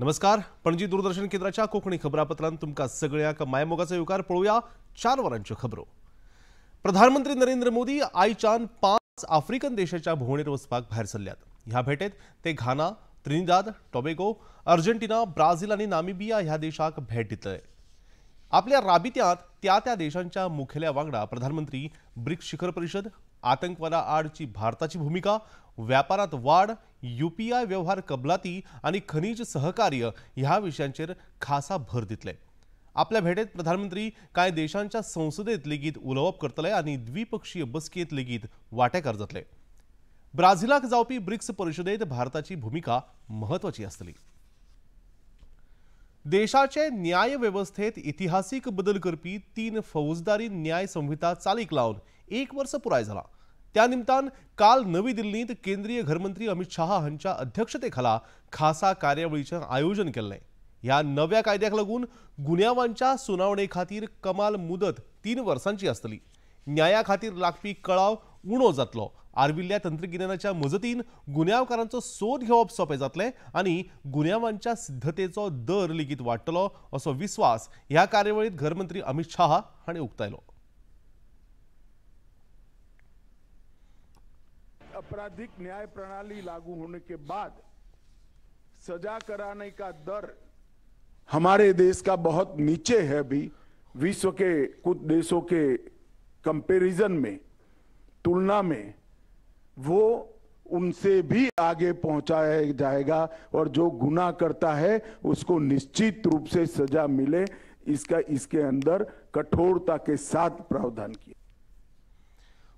नमस्कार. पणजी दूरदर्शन केंद्राच्या कोकणी खबरापत्रांत तुमका सगळ्याक मायमोगाचो येवकार. पळोवया 4 वरांच्यो खबरो. प्रधानमंत्री नरेंद्र मोदी आयच्यान 5 आफ्रिकन देशाच्या भोंवडेर वचपाक भायर सरल्यात. ह्या भेटेत ते घाना, त्रिनिदाद, टोबॅगो, अर्जेंटिना, ब्राझील आणि नामिबिया ह्या देशाक भेट दितले. आपल्या राबित्यांत त्या देशांच्या मुखेल्या वांगडा प्रधानमंत्री ब्रिक्स शिखर परिषद, आतंकवादा आडची भारताची भूमिका, व्यापारात वाढ, यूपीआय व्यवहार कबलाती आणि खनिज सहकार्य ह्या विषयांचेर खासा भर दितले. आपल्या भेटेत प्रधानमंत्री कांय देशांच्या संसदेत लेगीत उलोवप करतले आणि द्विपक्षीय बसकेत लेगीत वांटेकार जातले. ब्राझीलाक जावपी ब्रिक्स परिषदेत भारताची भूमिका महत्वाची आसतली. देशाचे न्याय व्यवस्थेत इतिहासीक बदल करपी 3 फौजदारी न्याय संहिता चालीक लावन 1 वर्ष पुराय झाला. त्या निमतान काल नवी दिल्लीत केंद्रीय घरमंत्री अमित शाह हांच्या अध्यक्षतेखाला खासा कार्यावळीचे आयोजन केले. ह्या नव्या कायद्याक लागून गुन्यांवांच्या सुनावणे खातीर कमाल मुदत 3 वर्सांची आसतली. न्याया खातीर लागपी कळाव उणो जातलो. आर्विल्ल्या तंत्रगिन्यानाच्या मजतीन गुन्यांवकारांचो सोद घेवप सोपे जातले आणि गुन्यांवांच्या सिद्धतेचो दर लेगीत वाडटलो असो विश्वास ह्या कार्यावळीत घरमंत्री अमित शाह हांणी उक्तायलो. आपराधिक न्याय प्रणाली लागू होने के बाद सजा कराने का दर हमारे देश का बहुत नीचे है. अभी विश्व के कुछ देशों के कंपैरिजन में, तुलना में वो उनसे भी आगे पहुंचाया जाएगा और जो गुनाह करता है उसको निश्चित रूप से सजा मिले, इसके अंदर कठोरता के साथ प्रावधान किया.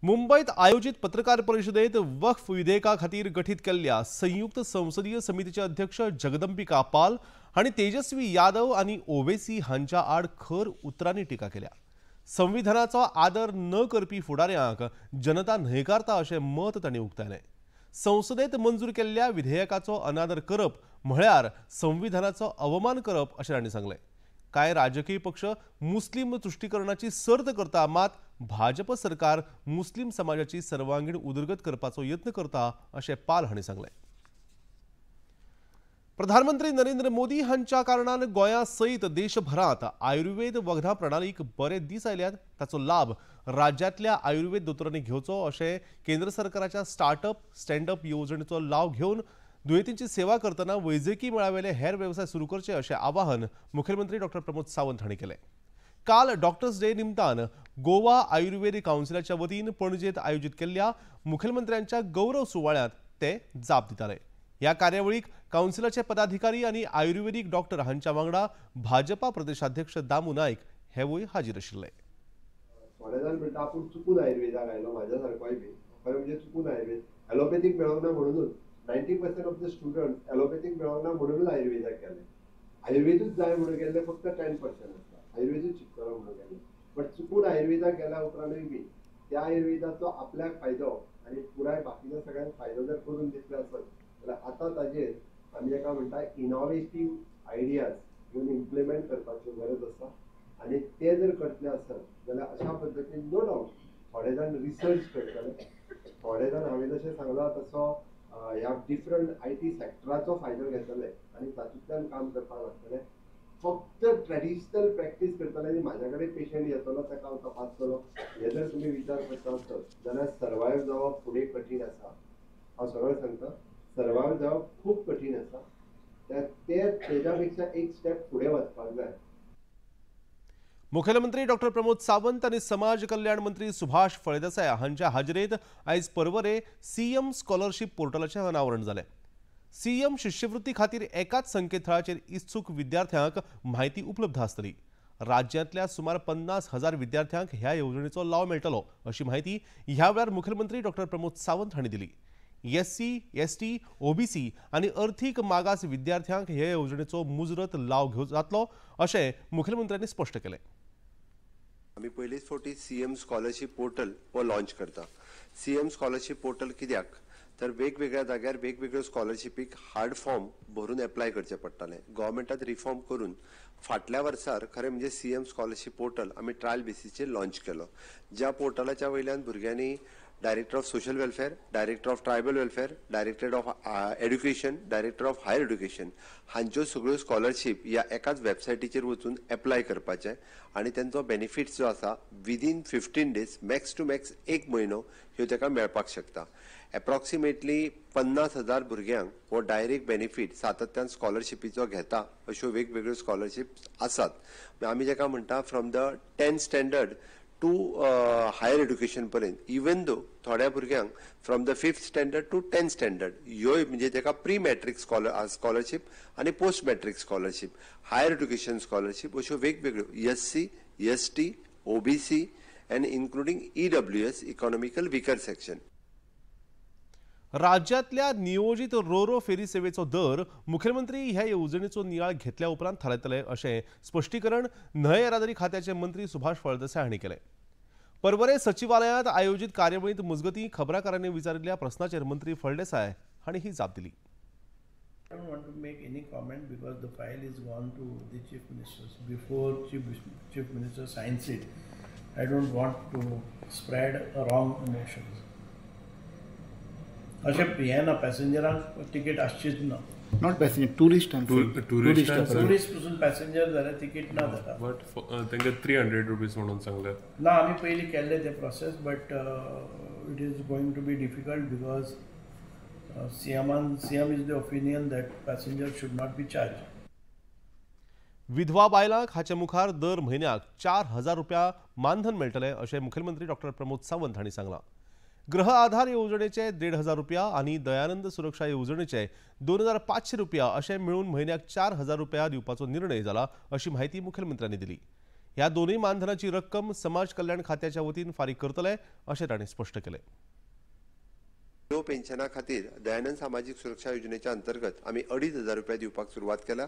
मुंबईत आयोजित पत्रकार परिषदेत वक्फ विधेयका खातीर गठीत केल्ल्या संयुक्त संसदीय समितीचे अध्यक्ष जगदंबिका पाल हांणी तेजस्वी यादव आणि ओवेसी हांच्या आड खर उतरांनी टिका केल्या. संविधानाचो आदर न करपी फुडाऱ्यांक जनता न्हयकारता अशें मत तांणी उक्तायलें. संसदेत मंजूर केल्ल्या विधेयकाचो अनादर करप म्हळ्यार संविधानाचो अवमान करप अशें तांणी सांगलें. कांय राजकीय पक्ष मुस्लिम तुष्टीकरणाची सर्त करता, मात भाजप सरकार मुस्लिम समाजाची सर्वांगीण उदरगत करपाचो यत्न करता अशें पाल हांणी सांगलें. प्रधानमंत्री नरेंद्र मोदी हांच्या कारणान गोंया सयत देशभरात आयुर्वेद वखदां प्रणालीक बरे दीस आयल्यात. ताचो लाभ राज्यांतल्या आयुर्वेद दोतोरांनी घेवचो अशें केंद्र सरकाराच्या स्टार्टअप स्टँडअप येवजणेचो लाव घेवन दुयेंतींची सेवा करतना वैजकी मळावेले हेर व्यवसाय सुरू करचे अशें आवाहन मुखेलमंत्री डॉ. प्रमोद सावंत हांणी केलें. काल डॉक्टर्स डे निमतान गोवा आयुर्वेद कावन्सिलाच्या वतीन पणजेत आयोजित केल्ल्या मुखेलमंत्र्यांच्या गौरव सुवाळ्यात ते जाप दिताले. ह्या कार्यावळीक कावन्सिलाचे पदाधिकारी आणि आयुर्वेदिक डॉक्टर हांच्या वांगडा भाजपा प्रदेशाध्यक्ष दामू नायक हेवूय हाजीर आशिल्ले. थोडे जाण म्हणटा आपूण चुकून आयुर्वेदाक आयलो, म्हाज्या सारकोय बी खरें म्हणजे चुकून आयुर्वेद ॲलोपॅथीक मेळोंक ना म्हणूनच 90% ऑफ द स्टुडंट ॲलोपॅथीक मेळोंक ना म्हणूनच आयुर्वेदाक गेले. आयुर्वेदूच जाय म्हणून गेले फक्त 10% आसता. आयुर्वेदूच शिकतलो म्हणून गेले. बट चुकून आयुर्वेदाक गेल्या उपरांतूय बी त्या आयुर्वेदाचो आपल्याक फायदो आणि पुराय बाकीच्या सगळ्यांक फायदो जर करून दितले आसत जाल्यार आतां ताजेर आमी जेका म्हणटा इनोवेटीव आयडियाज घेवन इम्प्लिमेंट करपाची गरज आसा. आणि ते जर करतले आसत जाल्यार अशा पद्दतीन नो डावट थोडे जाण रिसर्च करतले, थोडे जाण हांवें जशें सांगला तसो ह्या डिफरंट IT सेक्टराचो फायदो घेतले आणि तातूंतल्यान काम करपाक लागतले. फक्त ट्रेडिशनल प्रॅक्टीस करतले आनी म्हाज्या कडेन पेशंट येतलो ताका हांव तपासतलो हे जर तुमी विचार करता आसत जाल्यार सर्वायव जावप फुडें कठीण आसा. हांव सगळें सांगता, सर्वायव जावप खूब कठीण आसा. तेज्या पेक्षा एक स्टेप फुडें वचपाक जाय. मुखेलमंत्री डॉ. प्रमोद सावंत आणि समाज कल्याण मंत्री सुभाष फळदेसाय हांच्या हाजेरेंत आयज परवरे सीएम स्कॉलरशिप पोर्टलाचें अनावरण जालें. सीएम शिश्यवृत्ती खातीर एकाच संकेतथळाचेर इत्सूक विद्यार्थ्यांक म्हायती उपलब्ध आसतली. राज्यांतल्या सुमार 50,000 विद्यार्थ्यांक ह्या येवजणेचो लाव मेळटलो अशी माहिती ह्या वेळार मुखेलमंत्री डॉ. प्रमोद सावंत हांणी दिली. SC, ST, OBC आणि अर्थीक मागास विद्यार्थ्यांक ह्या येवजणेचो मुजरत लाव घेवचो जातलो अशें मुखेलमंत्र्यांनी स्पश्ट केलें. आम्ही पहिलीच फावटी सीएम स्कॉलरशिप पोर्टल वो लॉन्च करता. सीएम स्कॉलरशिप पोर्टल कित्याक तर वेगवेगळ्या जाग्यार वेगवेगळ्यो स्कॉलरशिपीक हार्ड फॉर्म भरून एप्लाय करचे पडटाले. गव्हर्मेंटान रिफॉर्म करून फाटल्या वर्सार खरें म्हणजे सीएम स्कॉलरशिप पोर्टल आमी ट्रायल बेसिसचेर लॉन्च केलो. ज्या पोर्टलाच्या वयल्यान भुरग्यांनी director of social welfare, director of tribal welfare, director of education, director of higher education हांच्यो सगळ्यो स्कॉलरशिप ह्या एकाच वेबसायटीचेर वचून एप्लाय करपाचे आनी तांचो बेनिफिट्स जो आसा within 15 days max to max 1 म्हयनो ह्यो ताका मेळपाक शकता. एप्रॉक्सिमेटली 50,000 भुरग्यांक हो डायरेक्ट बेनिफीट सातत्यान स्कॉलरशिपीचो घेता अश्यो वेगवेगळ्यो स्कॉलरशिप्स आसात. आमी जाका म्हणटा from the 10th standard to higher education पर्यंत, इवन दो थोड्या भुरग्यांक from the 5th standard to 10th standard ह्यो म्हणजे ताका प्री मॅट्रीक स्कॉलरशिप आनी post matric scholarship, higher education scholarship अश्यो वेगवेगळ्यो SC, ST, OBC and including EWS economical weaker section. राज्यातल्या नियोजित रोरो फेरी सेवेचो दर मुख्यमंत्री ह्या येवजणेचो नियाळ घेतल्या उपरांत थारायतले अशें स्पश्टीकरण न्हंय येरादारी खात्याचे मंत्री सुभाष फळदेसाय हांणी केलें. परवरे सचिवालयांत आयोजीत कार्यावळींत मजगतीं खबराकारांनी विचारिल्ल्या प्रस्नाचेर मंत्री फळदेसाय हांणी ही जाप दिली. I don't want to make any comment because the file is gone to the Chief Ministers. Before Chief Minister signs it, I don't want to spread wrong emotions. अशें हे ना पॅसेंजरांक तिकेट आसचीच ना. Not passenger, tourist and tourist tourist पसून passenger जाल्यार ticket ना जाता. But तांकां 300 rupees म्हणून सांगल्यात. ना आमी पयलीं केल्ले ते process but it is going to be difficult because CM is the opinion that passenger should not be charge. विधवा बायलांक हाचे मुखार दर म्हयन्याक 4,000 रुपया मानधन मेळटलें अशें मुखेलमंत्री डॉ. प्रमोद सावंत हांणी सांगलां. गृह आधार येवजणेचे 1,500 रुपया आनी दयानंद सुरक्षा येवजणेचे 2,500 रुपया अशें मेळून म्हयन्याक 4,000 रुपया दिवपाचो निर्णय जाला अशी माहिती मुखेलमंत्र्यांनी दिली. ह्या दोनूय मानधनाची रक्कम समाज कल्याण खात्याच्या वतीन फारीक करतले अशें ताणें स्पश्ट केलें. विडो पेन्शना खातीर दयानंद सामाजीक सुरक्षा योजनेच्या अंतर्गत आमी 2,500 रुपया दिवपाक सुरवात केल्या.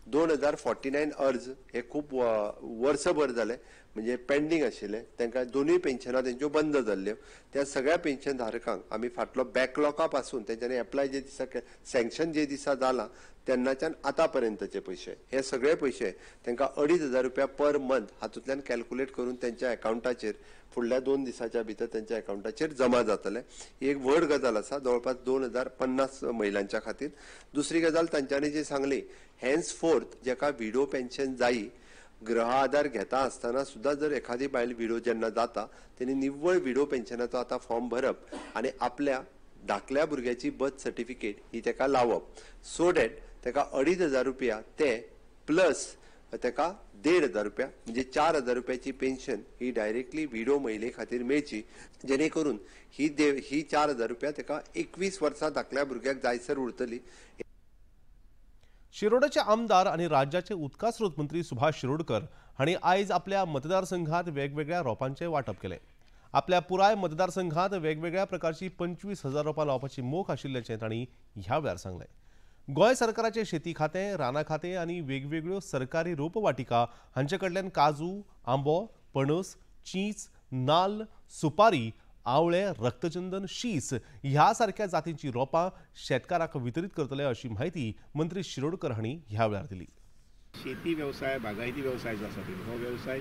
2,049 अर्ज हे खूप वर्सभर जाले म्हणजे पेंडिंग आशिल्ले, तांकां दोनूय पेन्शनां तेंच्यो बंद जाल्ल्यो. त्या सगळ्या पेन्शन धारकांक आमी फाटलो बॅकलॉका पासून तेंच्यांनी एप्लाय जे दिसा सँक्शन जे दिसा जाला तेन्नाच्यान आतां पर्यंतचे पयशे हे सगळे पयशे तांकां 2,500 रुपया पर मंथ हातूंतल्यान कॅल्क्युलेट करून तेंच्या अकाउंटाचेर फुडल्या 2 दिसाच्या भितर तेंच्या अकाउंटाचेर जमा जातले. ही एक व्हड गजाल आसा जवळपास 2,050 महिलांच्या खातीर. दुसरी गजाल तांच्यांनी जी सांगली, हॅन्स फोर्थ जेका विडो पेन्शन जायी गृह आधार घेता आसतना सुद्धा जर एखादी बायल विडो जेन्ना जाता तेणी निव्वळ विडो पेन्शनाचो आतां फॉर्म भरप आनी आपल्या धाकल्या भुरग्याची बर्थ सर्टिफिकेट ही ताका लावप सो डॅट ताका 2,500 रुपया ते प्लस ताका 1,500 रुपया म्हणजे 4,000 रुपयाची पेन्शन ही डायरेक्टली विडो महिले खातीर मेळची, जेणे करून ही 4,000 रुपया ताका 21 वर्सां धाकल्या भुरग्याक जायसर उरतली. शिरोडेचे आमदार आणि राज्याचे उदका स्रोत मंत्री सुभाष शिरोडकर हांणी आयज आपल्या मतदारसंघात वेगवेगळ्या रोपांचे वाटप केले. आपल्या पुराय मतदारसंघात वेगवेगळ्या प्रकारची 25,000 रोपां लावपाची मोख आशिल्ल्याचें तांणी ह्या वेळार सांगलें. गोंय सरकाराचे शेती खातें, रानां खातें आनी वेगवेगळ्यो सरकारी रोपवाटिका हांचे कडल्यान काजू, आंबो, पणस, चींच, नाल्ल, सुपारी, आवळे, रक्तचंदन, शीस ह्या सारख्या जातींची रोपां शेतकारांक वितरीत करतले अशी माहिती मंत्री शिरोडकर हांणी ह्या वेळार दिली. शेती व्यवसाय, बागायती व्यवसाय जो आसा हो व्यवसाय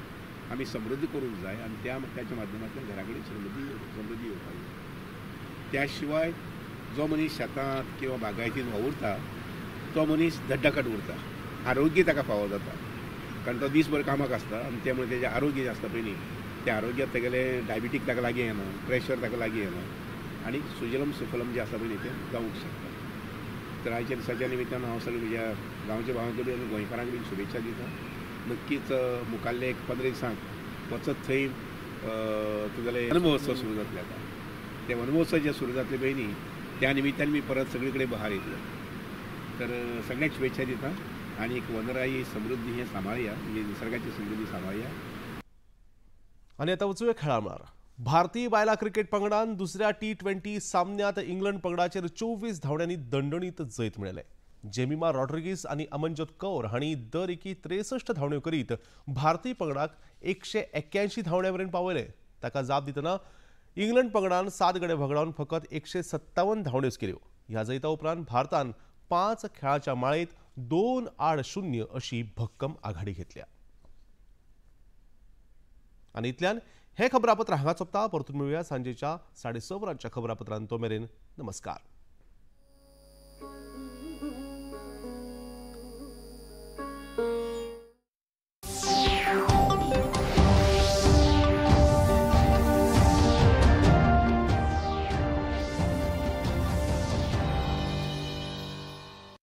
आमी समृद्ध करूंक जाय आनी त्याच्या माध्यमांतल्यान घरा कडेन समृद्धी येवपाक जाय. त्या शिवाय जो मनीस शेतांत किंवा बागायतीन वावुरता तो मनीस दड्डाकट उरता, आरोग्य ताका फावो जाता, कारण तो दीसभर कामाक आसता आनी त्यामुळे तेजें आरोग्य आसता पयलीं त्या आरोग्यात तेगेले डायबिटीक ताका लागीं येना, प्रेशर ताका लागीं येना आनी सुजलम सुफलम जे आसा पळय तें जावंक शकता. तर आयच्या दिसाच्या निमित्तान हांव सगळ्या म्हज्या गांवच्या भावांक आनी गोंयकारांक बीन शुभेच्छा दिता. नक्कीच मुखाल्ले एक 15 दिसांक वचत थंय तुगेले वनमहोत्सव सुरू जातले. आतां ते वनमहोत्सव जे सुरू जातले पळय न्ही त्या निमित्तान मी परत सगळे कडेन बहार येतलो. तर सगळ्यांक शुभेच्छा दिता आनी एक वनराई समृद्धी हे सांबाळया, म्हणजे निसर्गाची समृद्धी सांबाळया. आणि आता वचूया खेळा मळार. भारतीय बायलां क्रिकेट पंगडान दुसऱ्या T20 सामन्यात इंग्लंड पंगडाचेर 24 धांवड्यांनी दणदणीत जैत मेळयलें. जेमिमा रॉड्रिगीस आनी अमनजोत कौर हांणी दर एकी 63 धांवड्यो करीत भारतीय पंगडाक 181 धांवड्यां मेरेन पावयले. ताका जाप दितना इंग्लंड पंगडान 7 गडे भगडावन फकत 157 धांवड्योच केल्यो. ह्या जैता उपरांत भारतान 5 खेळाच्या माळेंत 2-0 अशी भक्कम आघाडी घेतल्या. आनी इतल्यान हे खबरापत्र हांगा सोंपता. परतून मेळुया सांजेच्या 6:30 वरांच्या खबरापत्रांत. तो मेरेन नमस्कार.